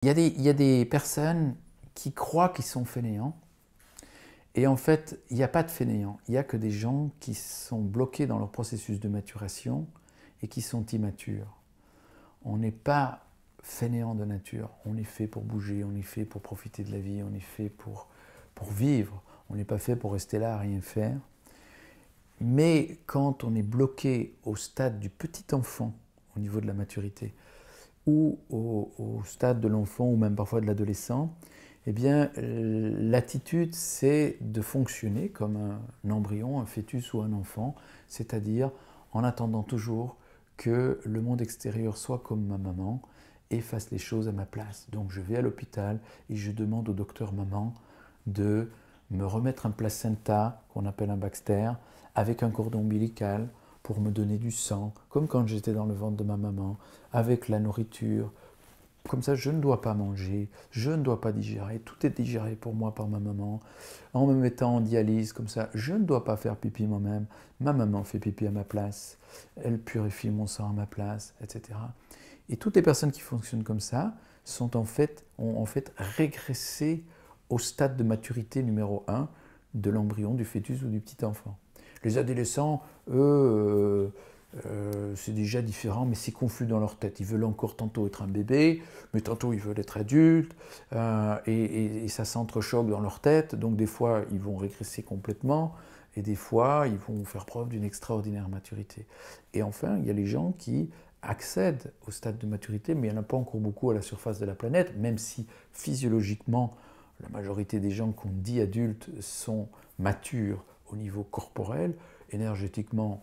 Il y a des personnes qui croient qu'ils sont fainéants, et en fait, il n'y a pas de fainéants. Il n'y a que des gens qui sont bloqués dans leur processus de maturation et qui sont immatures. On n'est pas fainéant de nature. On est fait pour bouger, on est fait pour profiter de la vie, on est fait pour vivre. On n'est pas fait pour rester là à rien faire. Mais quand on est bloqué au stade du petit enfant, au niveau de la maturité, ou au stade de l'enfant, ou même parfois de l'adolescent, eh bien, l'attitude, c'est de fonctionner comme un embryon, un fœtus ou un enfant, c'est-à-dire en attendant toujours que le monde extérieur soit comme ma maman et fasse les choses à ma place. Donc je vais à l'hôpital et je demande au docteur maman de me remettre un placenta, qu'on appelle un Baxter, avec un cordon ombilical pour me donner du sang, comme quand j'étais dans le ventre de ma maman, avec la nourriture. Comme ça, je ne dois pas manger, je ne dois pas digérer, tout est digéré pour moi par ma maman. En me mettant en dialyse, comme ça, je ne dois pas faire pipi moi-même, ma maman fait pipi à ma place, elle purifie mon sang à ma place, etc. Et toutes les personnes qui fonctionnent comme ça ont en fait régressé au stade de maturité numéro 1 de l'embryon, du fœtus ou du petit enfant. Les adolescents, eux, c'est déjà différent, mais c'est confus dans leur tête. Ils veulent encore tantôt être un bébé, mais tantôt ils veulent être adultes, et ça s'entrechoque dans leur tête. Donc des fois, ils vont régresser complètement, et des fois, ils vont faire preuve d'une extraordinaire maturité. Et enfin, il y a les gens qui accèdent au stade de maturité, mais il n'y en a pas encore beaucoup à la surface de la planète, même si physiologiquement, la majorité des gens qu'on dit adultes sont matures au niveau corporel, énergétiquement,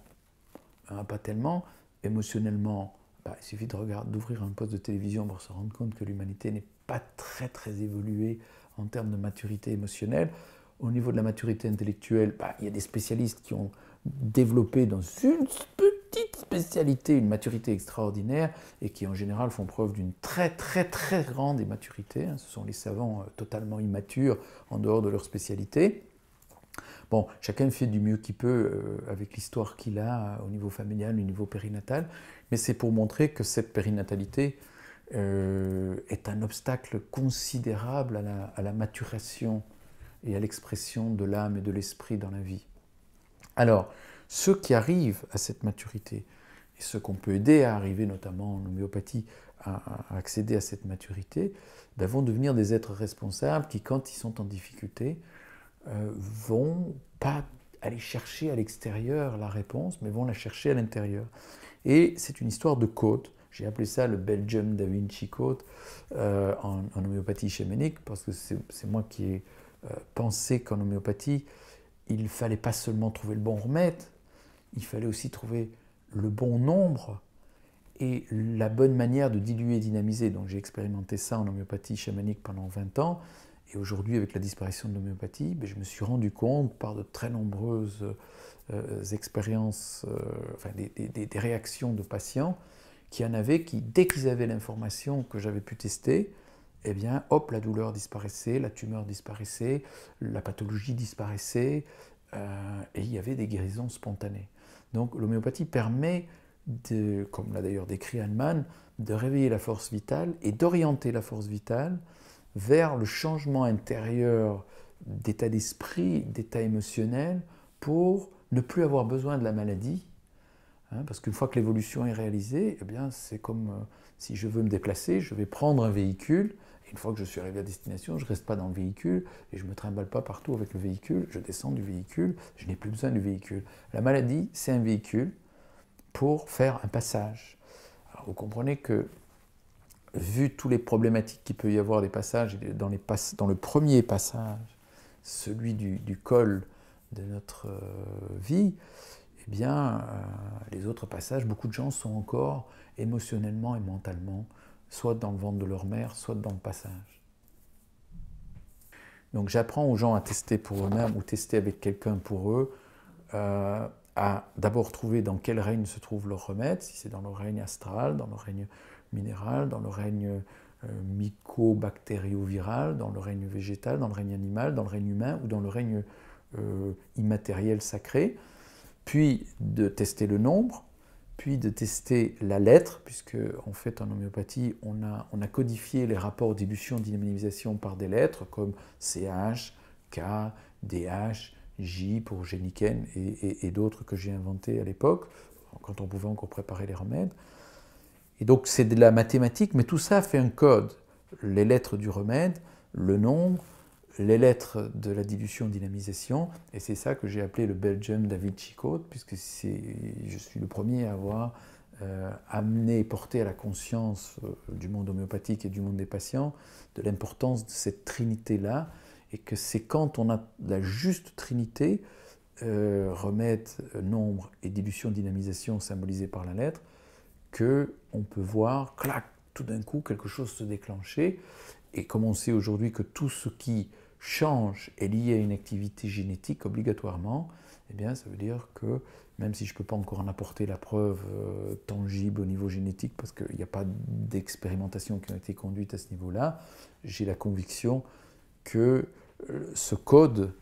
pas tellement, émotionnellement, il suffit d'ouvrir un poste de télévision pour se rendre compte que l'humanité n'est pas très évoluée en termes de maturité émotionnelle. Au niveau de la maturité intellectuelle, il y a des spécialistes qui ont développé dans une petite spécialité une maturité extraordinaire et qui en général font preuve d'une très grande immaturité. Ce sont les savants totalement immatures en dehors de leur spécialité. Bon, chacun fait du mieux qu'il peut avec l'histoire qu'il a au niveau familial, au niveau périnatal, mais c'est pour montrer que cette périnatalité est un obstacle considérable à la maturation et à l'expression de l'âme et de l'esprit dans la vie. Alors, ceux qui arrivent à cette maturité, et ceux qu'on peut aider à arriver, notamment en homéopathie, à accéder à cette maturité, vont devenir des êtres responsables qui, quand ils sont en difficulté, vont pas aller chercher à l'extérieur la réponse, mais vont la chercher à l'intérieur. Et c'est une histoire de code. J'ai appelé ça le Belgium Da Vinci Code en homéopathie chamanique, parce que c'est moi qui ai pensé qu'en homéopathie, il ne fallait pas seulement trouver le bon remède, il fallait aussi trouver le bon nombre et la bonne manière de diluer et dynamiser. Donc j'ai expérimenté ça en homéopathie chamanique pendant 20 ans. Et aujourd'hui, avec la disparition de l'homéopathie, je me suis rendu compte par de très nombreuses expériences, des réactions de patients, qu'il y en avait qui, dès qu'ils avaient l'information que j'avais pu tester, eh bien, hop, la douleur disparaissait, la tumeur disparaissait, la pathologie disparaissait, et il y avait des guérisons spontanées. Donc l'homéopathie permet, comme l'a d'ailleurs décrit Hahnemann, de réveiller la force vitale et d'orienter la force vitale vers le changement intérieur d'état d'esprit, d'état émotionnel, pour ne plus avoir besoin de la maladie. Parce qu'une fois que l'évolution est réalisée, c'est comme si je veux me déplacer, je vais prendre un véhicule, et une fois que je suis arrivé à destination, je ne reste pas dans le véhicule, et je ne me trimballe pas partout avec le véhicule, je descends du véhicule, je n'ai plus besoin du véhicule. La maladie, c'est un véhicule pour faire un passage. Alors vous comprenez que, vu toutes les problématiques qu'il peut y avoir des passages, dans le premier passage, celui du col de notre vie, les autres passages, beaucoup de gens sont encore émotionnellement et mentalement, soit dans le ventre de leur mère, soit dans le passage. Donc j'apprends aux gens à tester pour eux-mêmes ou tester avec quelqu'un pour eux, à d'abord trouver dans quel règne se trouve leur remède, si c'est dans le règne astral, dans le règne minéral, dans le règne mycobactério-viral, dans le règne végétal, dans le règne animal, dans le règne humain ou dans le règne immatériel sacré, puis de tester le nombre, puis de tester la lettre, puisque en fait en homéopathie, on a codifié les rapports dilution, dynamisation par des lettres comme CH, K, DH, J pour Géniken et d'autres que j'ai inventés à l'époque, quand on pouvait encore préparer les remèdes. Et donc c'est de la mathématique, mais tout ça fait un code. Les lettres du remède, le nombre, les lettres de la dilution-dynamisation, et c'est ça que j'ai appelé le Belgium Da Vinci Code, puisque je suis le premier à avoir amené, porté à la conscience du monde homéopathique et du monde des patients de l'importance de cette trinité-là, et que c'est quand on a la juste trinité, remède, nombre et dilution-dynamisation symbolisés par la lettre, qu'on peut voir, clac, tout d'un coup, quelque chose se déclencher. Et comme on sait aujourd'hui que tout ce qui change est lié à une activité génétique obligatoirement, eh bien ça veut dire que, même si je ne peux pas encore en apporter la preuve tangible au niveau génétique, parce qu'il n'y a pas d'expérimentations qui ont été conduites à ce niveau-là, j'ai la conviction que ce code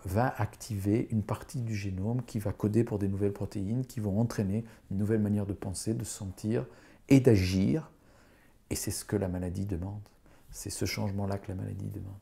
va activer une partie du génome qui va coder pour des nouvelles protéines qui vont entraîner une nouvelle manière de penser, de sentir et d'agir. Et c'est ce que la maladie demande. C'est ce changement-là que la maladie demande.